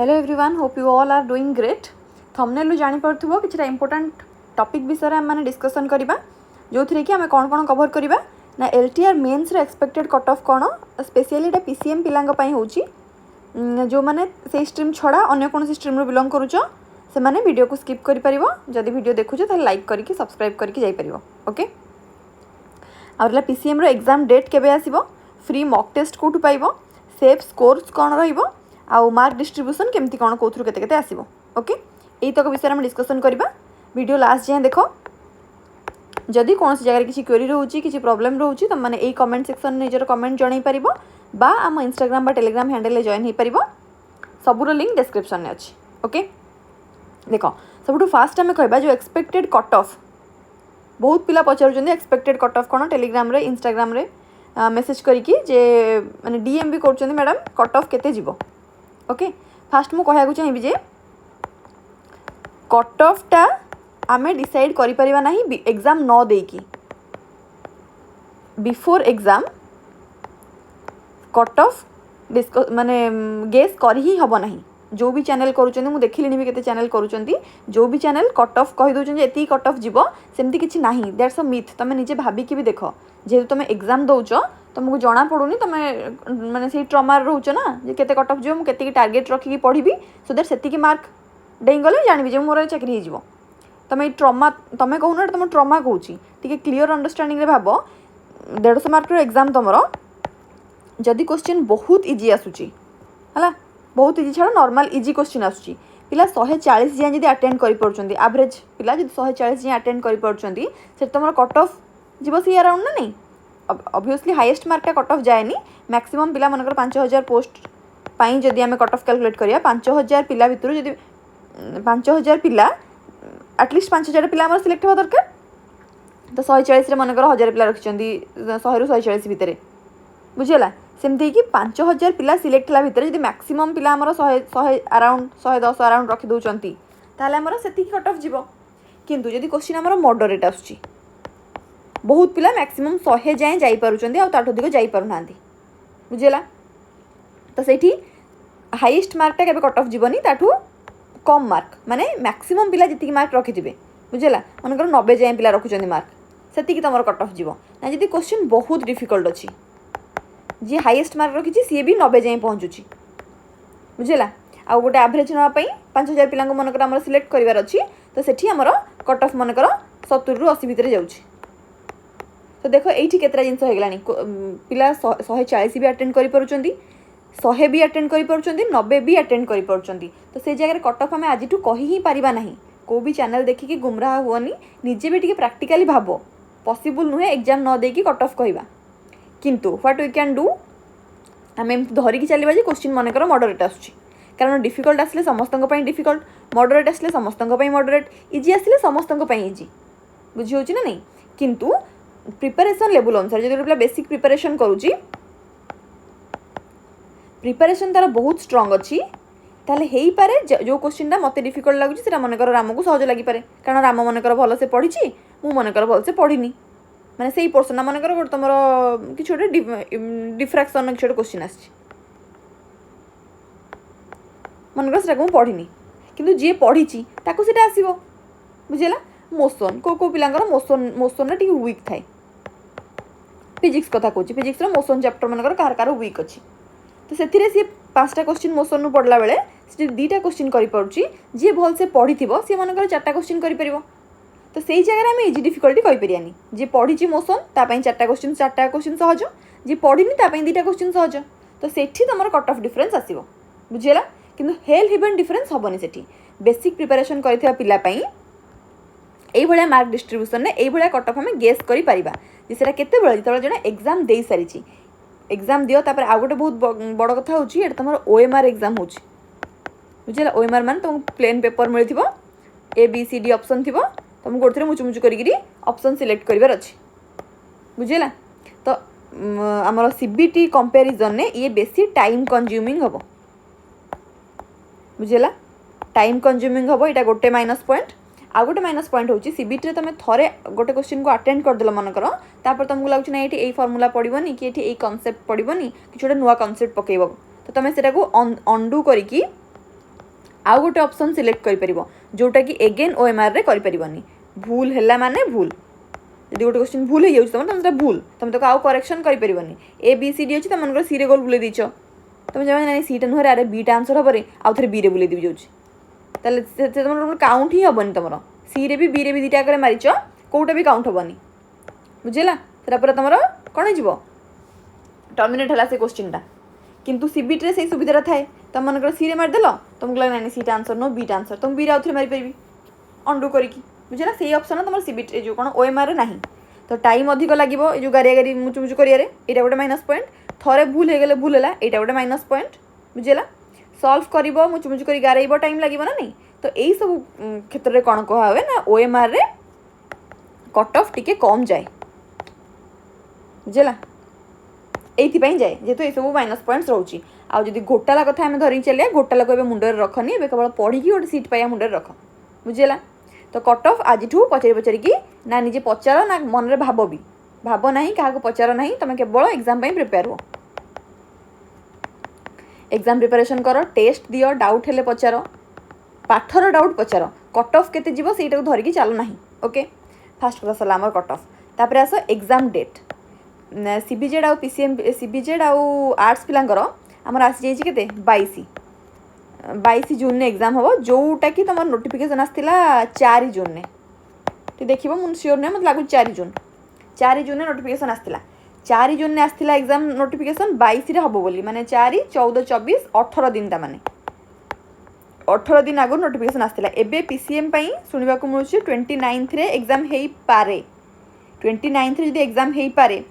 Hello everyone, hope you all are doing great. Thumbnail जानि परथुबो किछटा important topic विषय आम मैंने डिस्कसन करबा जो थी कि आम कौन कौन कवर करबा ना एलटीआर मेन्स रे एक्सपेक्टेड कट ऑफ कौन स्पेशली एटा पीसीएम पिलांग पई होची जो माने से स्ट्रीम छड़ा अन्य कौन स्ट्रीम रो बिलोंग करूचो से माने वीडियो को स्किप करि परिबो। जदि वीडियो देखुचो त लाइक करके सब्सक्राइब करके जाई परिबो। ओके, आउरला पीसीएम रो एग्जाम डेट केबे आसीबो, फ्री मॉक टेस्ट कोठु पाइबो, सेफ स्कोर्स कौन रहिबो, आउ मार्क डिस्ट्रीब्यूशन केमती कौन कौथुर केते केते आसीबो। ओके, एई तक विषय में डिस्कसन करबा। वीडियो लास्ट जाए देखो। जदि कौन सी जगह किसी क्वेरी रोची किसी प्रॉब्लम रोची तो माने एई कमेंट सेक्शन में निजर कमेंट जणाई परिबो बा आम इंस्टाग्राम बा टेलीग्राम हैंडल ले जॉइन हो परिबो। सबुर लिंक डिस्क्रिप्शन में अछि। ओके, देखो सबुठु फास्ट आम कहबा जो एक्सपेक्टेड कट ऑफ। बहुत पिला पचारुचंदी एक्सपेक्टेड कट ऑफ कौन टेलीग्राम रे इंस्टाग्राम रे मेसेज करिकी जे माने डीएम भी करचंदी मैडम कट ऑफ केते जीवो। ओके, फास्ट मु कहया चाहिए जे कट ऑफ टा आमे डिसाइड करि परिबा नाही एग्जाम न देकी before exam cut off discuss माने गेस कर ही हबो नाही। जो भी चैनल करूचंदी मु देखिलिनी भी केते चैनल करूचंदी जो भी चैनल कट ऑफ कहि दोचंदी एती कट ऑफ जीवो सेमती किछि नाही। That's a myth. तमे निजे भाबी कि भी देखो जे तुम एग्जाम दउचो तुमको जना पड़ूनी तुम माने से ट्रमा रोच ना जे केते कट ऑफ जो मु केते टारगेट रखी पढ़ी सो दैट सेती मार्क डेई गले जानिबी जे मोर चाकरी हो जिवो। तुम ट्रमा तुम कहूना तुम ट्रमा कहूँ टी क्लीयर अंडरस्टैंडिंग रे भाव 150 मार्क एग्जाम तुम जदि क्वेश्चन बहुत इजी आसूची है बहुत इजी छाड़ नॉर्मल इजी क्वेश्चन आसूची पिला 140 जाए जब अटेंड कर एवरेज पिला जब 140 जाए अटेंड कर तुम कट ऑफ जीव सी अराउंड ना नहीं। ऑब्वियसली हाईएस्ट मार्क टा कट ऑफ जाएनी। मैक्सिमम पिला मनकर 5000 पोस्ट पाई जदि आम कट ऑफ कैलकुलेट करिया 5000 पिला भितर जदि 5000 पिला एटलिस्ट 5000 पिला आम सिलेक्ट हवा दरकार तो 140 रे मनकर 1000 पिला रखिचंदी 100 रु 140 भितर बुझीगला। सेमती कि 5000 पिला सिलेक्ट हला भितर जदि मैक्सिमम पिला आमर 100 अराउंड 110 अराउंड रखि दउचंती ताले आमर सेति कट ऑफ जीवो। किंतु जदि क्वेश्चन आमर मॉडरेट आसुची बहुत पिला मैक्सिमम 100 जाए जाई पारुचंदी आ ताठो अधिक जाई पारु नांती बुझीगला। तो सेठी हाईएस्ट मार्क टा केबे कट ऑफ जीवनी ताठो कम मार्क माने मैक्सिमम पिला जिति मार्क रखिथिबे बुझीगला। मनकर 90 जाए पिला रखुचंदी मार्क सेति कि तमर कट ऑफ जीवो ना। जदि क्वेश्चन बहुत डिफिकल्ट अछि जी हाईएस्ट मार्क रखी सी भी 90 जाए पहुँचुची बुझीगला। आ गोटे एवरेज नापी 5000 पिला मनकर आम सिलेक्ट करार अच्छी तो सेठी आमर कट ऑफ मनकर 70 रु 80 भितर जाउची। तो देख ये केतरा जिनस हो गलानी पिला 140 भी अटेंड कर पारुचंदी 100 भी अटेंड कर पारुचंदी 90 भी अटेंड कर पारुचंदी। तो से जगह कट ऑफ आम आज कही ही पारिबा नहीं। को भी चैनल देखिकी गुमराह हुअनी निजे भी टिके प्रैक्टिकली भाव पॉसिबल नुहे एग्जाम न देकी कट ऑफ कहवा। किंतु व्हाट वी कैन डू आम धरिकी चलवा जे क्वेश्चन मनकर मॉडरेट आसुची कारण डिफिकल्ट आसले समस्त डिफिकल्ट मॉडरेट आसले समस्त मॉडरेट इजी आसले समस्त इजी बुझी होची ना नहीं। किंतु प्रिपरेशन लेवल अनुसार जो पिला बेसिक प्रिपरेशन करुची प्रिपरेशन तार बहुत स्ट्रॉन्ग अच्छी ताले हेई पारे जो क्वेश्चन टा मते डिफिकल्ट लगुची सेटा मनकर राम को सहज लगी पारे कारण राम मनकर भल से पढ़ी मु मनकर भल से पढ़ीनी माने सेही पोर्सन मनकर गोटे तुम कि डिफ्राक्शन कि क्वेश्चन आसी मनकर से पढ़ीनी किंतु जी पढ़ी ताको सेटा आसीबो बुझीला। मोशन को पिलांकर मोशन मोशन टी वीक थाए फिजिक्स कथा कहूँ फिजिक्स मोशन चैप्टर मनकर कार कार वीक अच्छी तो से सी 5टा क्वेश्चन मोशन पढ़ला बेले से 2टा क्वेश्चन करी जी भल से पढ़ी सी मनकर 4टा क्वेश्चन कर तो सही जगह आम इजी डिफिकल्टी कहीपरियानी जी पढ़ी मोशन तापाई 4टा क्वेश्चन सहज जी पढ़ीनी तापाई 2टा क्वेश्चन सहज तो सेठी तुम कट ऑफ डिफरेंस आसो बुझीगला। किंतु हेल हिबन डिफरेंस हेनी सेठी बेसिक प्रिपरेशन करथिबा पिला पई एई भलिया मार्क डिस्ट्रीब्यूशन ने एई भलिया कट ऑफ हमें गेस करि परिबा जे सेटा केते बेले जतबे जने एग्जाम देई सारिची एग्जाम दियो तापर आ गोटे बहुत बड़ कथा होची एटा तमर ओएमआर एग्जाम होची बुझीगला। ओएमआर मान तुम प्लेन पेपर मिलथिबो A B C D option थिबो तुम गोटे मुचु मुचु करी ऑप्शन सिलेक्ट करिवार अच्छी बुझीगला। तो आमर सीबीटी कंपैरिजन ने ये बेसी टाइम कंज्यूमिंग हम बुझीगला टाइम कंज्यूमिंग हम यहाँ गोटे माइनस पॉइंट आ गोटे माइनस पॉइंट होची सीबीटी रे तुम थरे गोटे क्वेश्चन को अटेंड करदेल मनकर तापर तुमको लगुच ना ये फॉर्मूला पड़ोनी कि ये कॉन्सेप्ट पड़ोनी कि गोटे नुआ कॉन्सेप्ट पकेब तो तुम से अंडू करी आउ गोटे ऑप्शन सिलेक्ट कर जोटा कि एगेन ओएमआर रे करिपरिबनी भूल हैला माने भूल यदि गोटे क्वेश्चन भूल हो तुम तुम भूल तुम तो आउ करेक्शन करिपरिबनी ए बी सी डी अच्छी तुम सी रे गोल बुले दीच तुम जमा ना सी टा नुहर अरे बीटा आंसर हम आउ थे बी रे बुले दी जाऊँगी तुम काउंट ही हेनी तुम सी रे भी बी रे भी दुटा आगे मारिच कौटा भी काउंट हेनी बुझेगा से तुम कौन हो टर्मिनेट है से क्वेश्चन टा किंतु सीबीटी रे से सुविधा थाए तुम मन सी रे मारिदेल तुमको लगे ना सीटा आंसर नो बीटा आंसर तुम बी रे आउ थे मारिपारि अंडू करके बुझेगा से ऑप्शन तुम सीबीटी जो कौन ओएमआर ना तो टाइम अधिक लगे जो गारिया गारी मुचु मुचु करियारे एटा गोटे माइनस पॉइंट थरे भूल हो गले भूल है यहाँ गोटे माइनस पॉइंट बुझेगा सल्व कर मुचु मुचु कर गारेब टाइम लगे ना नहीं तो यही सब क्षेत्र में कौन कह हुए ना ओएमआर रे कट ऑफ टिके कम जाए बुझेगा ये जाए जेहेतु ये सब माइनस पॉइंट्स रोचे आउ जब घोटाला कथा आम धरिक चलिए घोटाला को मुंडे रखनी ए केवल पढ़ी गोटे सीट पाई मुंडे रख बुझेगा तो कट ऑफ आज पचारि पचारिकी ना निजे पचार ना मन में भाव भी भाव ना क्या पचार ना तुम केवल एग्जाम प्रिपेयर हो एग्जाम प्रिपरेशन कर टेस्ट दियो डाउट हेले पचार पाठर डाउट पचार कट ऑफ केते जीवो सेटा को धरिकी चलो ना ओके फास्ट कथा सरला आमर कट ऑफ तापर आस एग्जाम डेट सीबीजेड आउ पीसीएम सीबीजेड आउ आर्ट्स पिलांकर आमर आसी जाइए केते 22 जून ने एग्जाम हम जोटा कि तुम नोटिफिकेशन आसला 4 जून ने तो देखो मुझे सियोर नहीं मतलब लगुच 4 जून ने नोटिफिकेशन आसला 4 जून ने आसला एग्जाम नोटिफिकेशन 22 हम बोली माने 4 14 24 18 दिन ता माने 18 दिन आगु नोटिफिकेशन आसला एबे पीसीएम शुणा मिलूँ 29 रे एग्जाम हो पारे 29 रे जब एग्जाम हो पारे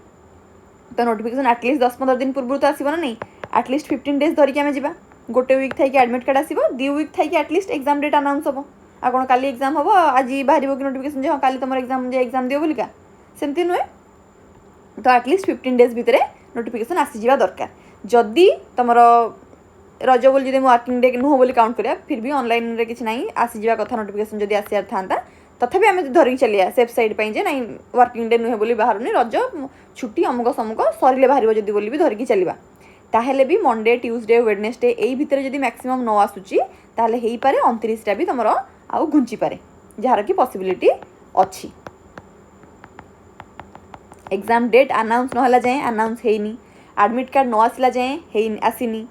तो नोटिफिकेशन एटलिस्ट 10-15 दिन पूर्व तो आसो ना नहीं एटलिस्ट 15 डेज धरिकी आम जा गोटे वीक थी एडमिट कार्ड आसो 2 वीक थी एटलिस्ट एग्जाम डेट अनाउंस हम आ कौन काली एग्जाम हम आज बाहर कि नोटिफिकेशन हाँ काली तुम एग्जाम दियो बोलिका सेमती नुहे तो एटलिस्ट 15 डेज भितर नोटिफिकेशन आसीजा दरकार जदि तुम रज बोली जब वर्किंग डे नुह बोली काउंट करिया फिर भी ऑनलाइन रे किछि नहीं आसीजा कथा नोटिफिकेशन जदि आसियार था तथापि आम धरिक चलिया सेफ साइड जे नहीं वर्किंग डे नुहे बोली बाहर रज छुट्टी अमुक समुक सरिले बाहर जदि बोली भी धरिकी चलिया ताहेले भी मंडे ट्यूसडे वेडनेसडे यही भितर जदि मैक्सिमम न आसूची ताहेले हेई पारे 29 टा भी तुम आउ घुंची पारे जार कि पॉसिबिलिटी अच्छी एग्जाम डेट अनाउंस न होला जाए अनाउंस हेनी एडमिट कार्ड न आसला जाए आसीनी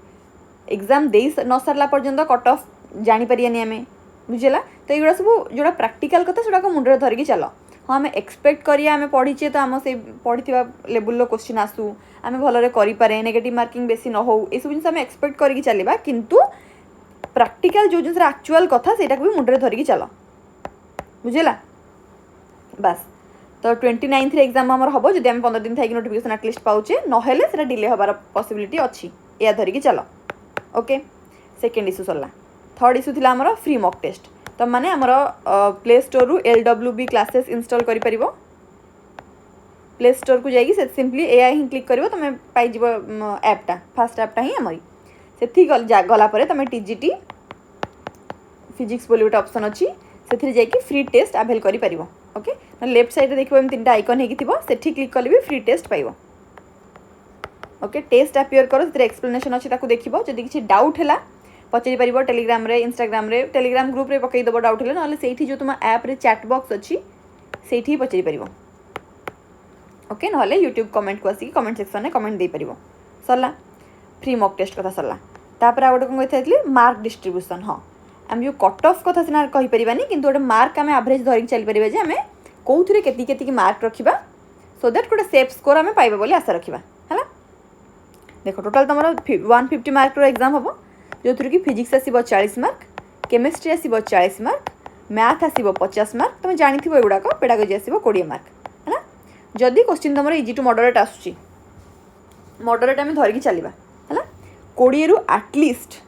एग्जाम दे न सारा पर्यंत कट ऑफ जानीपारे आम बुझेगा तो ये सब जोड़ा प्रैक्टिकल कथा से मुंडे धरिकी चल हाँ आम एक्सपेक्ट करिया आम पढ़ीचे तो आम से पढ़ी लेवल क्वेश्चन आसू आम भलरे करें नेगेटिव मार्किंग बेसी न हो ये सब जिन एक्सपेक्ट करके चलवा किंतु प्रैक्टिकल जो जिन एक्चुअल कथा से भी मुंडे धरिकी चल बुझेगा बस तो 29 रे एग्जाम आमर हम जब आम 15 दिन थी नोटिफिकेशन एटलिस्ट पाचे ना डिले हबार पॉसिबिलिटी अच्छी या धरिकी चल ओके सेकेंड इश्यू सरला थर्ड इश्यू थी आमर फ्री मॉक टेस्ट तो माने आमर प्ले स्टोर रु LWB क्लासेस इंस्टॉल करि परिबो प्ले स्टोर को जाइए सिंपली एआई ही क्लिक करिवो तुम पाइज ऐपटा फास्ट ऐपटा ही आमरी से गलापर तुम टीजीटी फिजिक्स बोली गोटे ऑप्शन अच्छी से जाकि फ्री टेस्ट आवेल कर ओके लेफ्ट साइड देखो एम 3टा आइकन होगी क्लिक कले भी फ्री टेस्ट पाइब ओके टेस्ट अपियर कर एक्सप्लेनेशन अच्छी देखो जब किसी डाउट है पचारि पार टेलीग्राम रे इंस्टाग्राम रे टेलीग्राम ग्रुप रे पकईदेव डाउट है ना से जो तुम ऐप रे चैट बॉक्स अच्छी से पचारि पार ओके ना यूट्यूब कमेंट को आसिक कमेंट सेक्शन में कमेंट दे पार सरला फ्री मॉक टेस्ट कथा सरला तापर आ गोटे कौन कही मार्क डिस्ट्रीब्यूशन हाँ आम जो कट ऑफ कथा सीना कहीपरानी कि गोटे मार्क आम एवरेज धरिक चली पारे आम कौन के मार्क रखा सो दैट गोटे सेफ स्कोर आम पाइबा बोली आशा रखा है देख टोटाल तुम 150 मार्क एग्जाम हम जो थी कि फिजिक्स आसो 40 मार्क केमिस्ट्री आसो 40 मार्क मैथ आसो 50 मार्क तुम जानी एगुड़ाक पेडागोजी आसो 20 मार्क है ना जदि क्वेश्चन तुम इजी टू मॉडरेट आसूची मॉडरेट आम धरिकी चलवा है 20 रु एटलिस्ट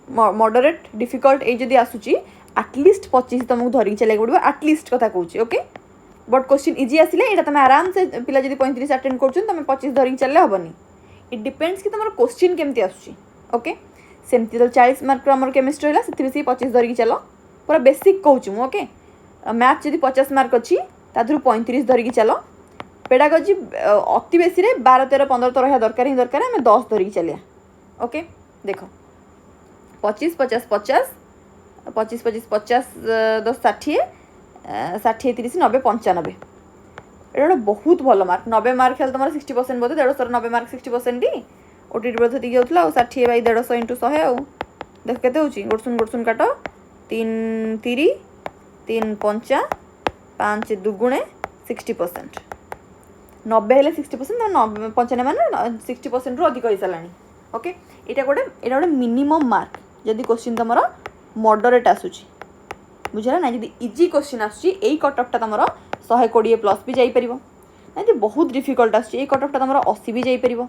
मॉडरेट डिफिकल्ट ये जदि आसूची एटलिस्ट 25 तुमको धरिकी चलने पड़ो एटलिस्ट कथा कहूँ ओके बट क्वेश्चन इजी आसिले ये तुम आराम से पिला जब 35 अटेंड कर तुम 25 धरिकी चलने हेनी इट डिपेंड्स कि तुम क्वेश्चन केमती आसूची ओके सेमती तो 40 मार्क आम केमिस्ट्री है से 25 धरिकी चल पूरा बेसिक कहूँ ओके मैथ जब 50 मार्क अच्छी तादू 35 धरिकी चल पेडागोजी अति बेसी 12 13 15 तो रहा दरकार ही दरकार आम 10 धरिकी चलिया ओके देख 25 50 50 25 25 50 10 60 60 30 90 95 এটা ଗୋଟେ ବହୁତ ଭଲ ମାର୍କ 90 ମାର୍କ ହେଲେ ତୁମର 60% ବୋଧେ 150 90 ମାର୍କ 60% ଓଟିଟି ବୋଧେ ଟିକେ ଯାଉଥିଲା ଆଉ 60 ବାଇ 150 ଇଣ୍ଟୁ 100 ଆଉ ଦେଖ କେତେ ହେଉଛି ଗୋଟ ଶୂନ କାଟ 3 3 3 5 5 ଦୁଗୁଣେ 60% 90 ହେଲେ 60% 95 ମାନେ 60%ରୁ ଅଧିକ ହେଇସାରିଲାଣି ଓକେ ଏଇଟା ଗୋଟେ ମିନିମମ୍ ମାର୍କ ଯଦି କ୍ୱେଶ୍ଚିନ୍ ତୁମର ମଡରେଟ୍ ଆସୁଛି ବୁଝିଲା ନା ଯଦି ଇଜି କ୍ୱେଶ୍ଚିନ୍ ଆସୁଛି ଏଇ କଟ୍ ଅଫ୍ଟା ତୁମର 120 ପ୍ଲସ୍ ବି ଯାଇପାରିବ ନା ଯଦି ବହୁତ ଡିଫିକଲ୍ଟ ଆସୁଛି ଏଇ କଟ୍ ଅଫ୍ଟା ତୁମର 80 ବି ଯାଇପାରିବ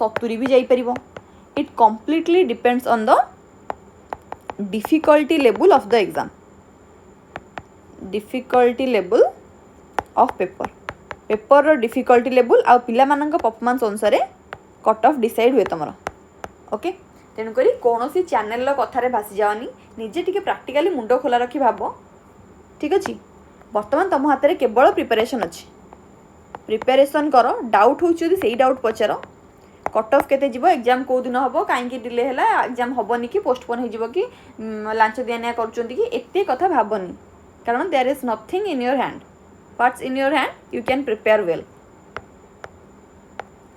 70 ବି ଯାଇପାରିବ it completely depends on the difficulty level of the exam difficulty level of paper ର difficulty level ଆଉ ପିଲାମାନଙ୍କ performance ଅନୁସାରେ କଟ୍ ଅଫ୍ ଡିସାଇଡ୍ ହୁଏ ତୁମର ଓକେ ତେଣୁକରି କୌଣସି ଚ୍ୟାନେଲର କଥାରେ ଭାସି ଯାଅନି ନିଜେ ଟିକେ ପ୍ରାକ୍ଟିକାଲି ମୁଣ୍ଡ ଖୋଲା ରଖି ଭାବ ଠିକ୍ ଅଛି ବର୍ତ୍ତମାନ ତୁମ ହାତରେ କେବଳ ପ୍ରିପାରେସନ୍ ଅଛି ପ୍ରିପାରେସନ୍ କର ଡାଉଟ୍ ହେଉଛି ଯଦି ସେଇ ଡାଉଟ୍ ପଚାର कट ऑफ केते जीवो एग्जाम को दिन हम कहीं डिले है एग्जाम हेनी कि पोस्टपोन हो कि लांच दिया निया कर एते कथा भावनी कारण there is nothing in your hand what's in your hand you can prepare well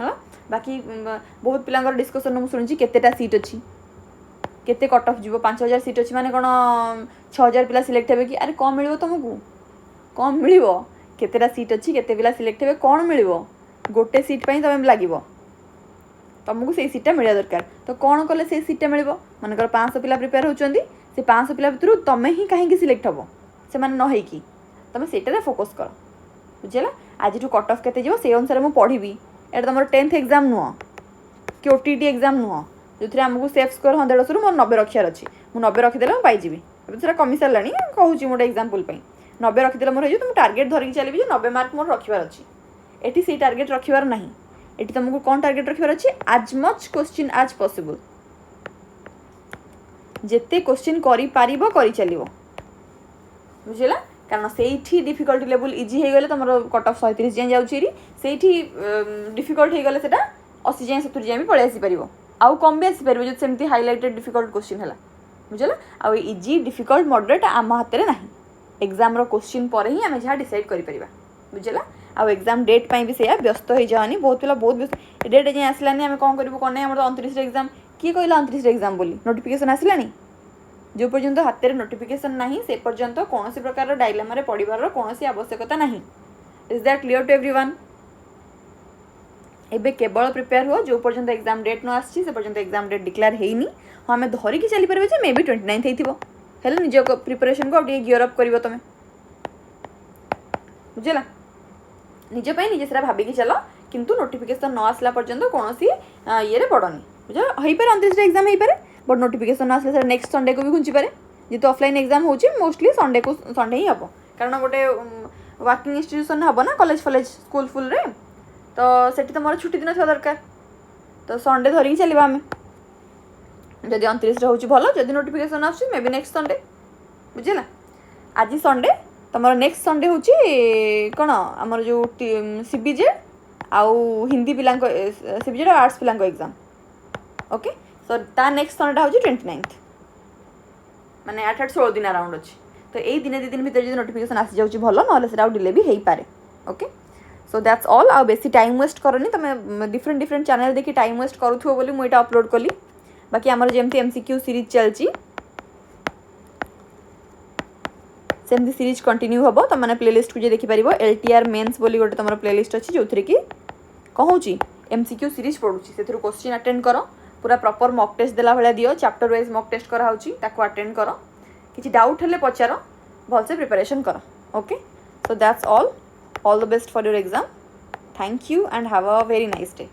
हाँ बाकी बहुत पिला डिस्कसन मुझे शुणी केतेटा सीट अच्छी केते कट ऑफ जीवो 5000 सीट अच्छी माने कौन 6000 पिला सिलेक्ट हे कि अरे कौन मिल तुमको कौन मिल केतेटा सीट अच्छी केते पिला सिलेक्ट हे कौन मिल गोटे सीट पर तुम लगे तुमको से सीटा मिलवा दरकार तो कौन कले से सीटा मिल मनकर 500 पिला प्रिपेयर होती से 500 पिला भितर तुम्हें ही कहीं सिलेक्ट हम से न कि तुम से फोकस कर बुझेगा आज कट ऑफ केते से अनुसार मुझे पढ़ी एटा तुम 10th एग्जाम नुह कि ओटीटी एग्जाम नुह जो थे आमको सेफ स्कोर 150 मोर 90 रखार अच्छी मुझे 90 रखीदे मुझे पाइबी से कमी सारा कहूँ गोटे एग्जाम्पल 90 रखीदे मोर तुम टार्गेट धरिकी चलिए 90 मार्क मोर रखार अच्छी एटी से टार्गेट रखार ना एटी तुमको कौन टार्गेट रखार अच्छी आज मच क्वेश्चन आज पॉसिबल जिते क्वेश्चन कर चलो बुझेगा कारण से डिफिकल्टी लेवल इजी हो गले तुम कट ऑफ 130 जाए जाऊँगी से डिफिकल्ट हो गले 80 जाए 70 जाए भी पलि आसीपर आउ कम भी आसीपर जो सेमती हाइलाइटेड डिफिकल्ट क्वेश्चन है बुझेगा आउ इजी डिफिकल्ट मॉडरेट आम हाथ में ना एग्जाम रो क्वेश्चन पर ही आम जहाँ डिसाइड कर बुझेगा आउ एग्जाम डेट पर भी से व्यस्त हो जाओनी बहुत पिला बहुत व्यस्त डेट जाए आसलानी आम कौन करूँ कौन नहीं आम 29 एग्जाम किए कहला 29 एग्जाम बोली नोटिफिकेशन आसलानी जो पर्यंत हाथ में नोटिफिकेशन ना से पर्यंत कौन प्रकार डायलेमा पड़ार कौन आवश्यकता ना is that clear to everyone एबे केवल प्रिपेयर हो जो पर्यंत एग्जाम डेट न आसी से पर्यंत एग्जाम डेट डिक्लेयर होनी हाँ आम धरिकी चली पारे मे बी 29 होते निज प्रिपरेशन को गियर अप कर तुम बुझेगा निजपाई निजे से भाविकी चल किंतु नोटिफिकेशन न आसला पर्यंत कौन ये पड़नी बुझे हो पारे 29 एग्जाम हो पारे बट नोटिफिकेशन आसले सर नेक्स्ट संडे को भी घुंची पारे जेहतु ऑफलाइन एग्जाम हो मोस्टली संडे को संडे ही हम कारण गोटे वर्किंग इंस्टीट्यूशन हम ना कॉलेज फॉलेज स्कूल फुल रे तो सेठी तुम छुट्टी दिन थोड़ा दरकार तो संडे धरिकी चलवा आम जदि 29 हो भल जदि नोटिफिकेशन आस मे बी नेक्स्ट संडे बुझेगा आज संडे तुम नेक्स्ट संडे हूँ कौन आमर जो सीबीजेड आउ हिंदी पिला सीबीजेड और आर्ट्स पिला एग्जाम ओके सो ता नेक्स्ट संडे हूँ 29 माने 8-16 दिन अराउंड अच्छी तो यही दिने 2 दिन भर जो नोटिफिकेशन आसी जाऊँगी भल ना डिले भी हो पारे ओके सो दैट्स ऑल आ बेसी टाइम वेस्ट करनी तुम डिफरेंट चैनल देखी टाइम वेस्ट करूथो बोली मुझे अपलोड कली बाकी आमर जमती एमसीक्यू सीरीज चलती सेमती सीरीज कंटिन्यू हम तुम मैंने प्लेलिस्ट को देखिपार एलटीआर मेन्स बोली गोटे तुम प्लेलिस्ट अच्छी जो थी कि कहूँ एमसीक्यू सीरीज पढ़ुची से क्वेश्चन अटेंड कर पूरा प्रॉपर मॉक टेस्ट देला भाया दियो चैप्टर वाइज मॉक टेस्ट कराऊँगी ताको अटेंड कर किसी डाउट हेल्ले पचार भलसे प्रिपरेशन कर okay so that's all the best for your exam thank you and have a very nice day.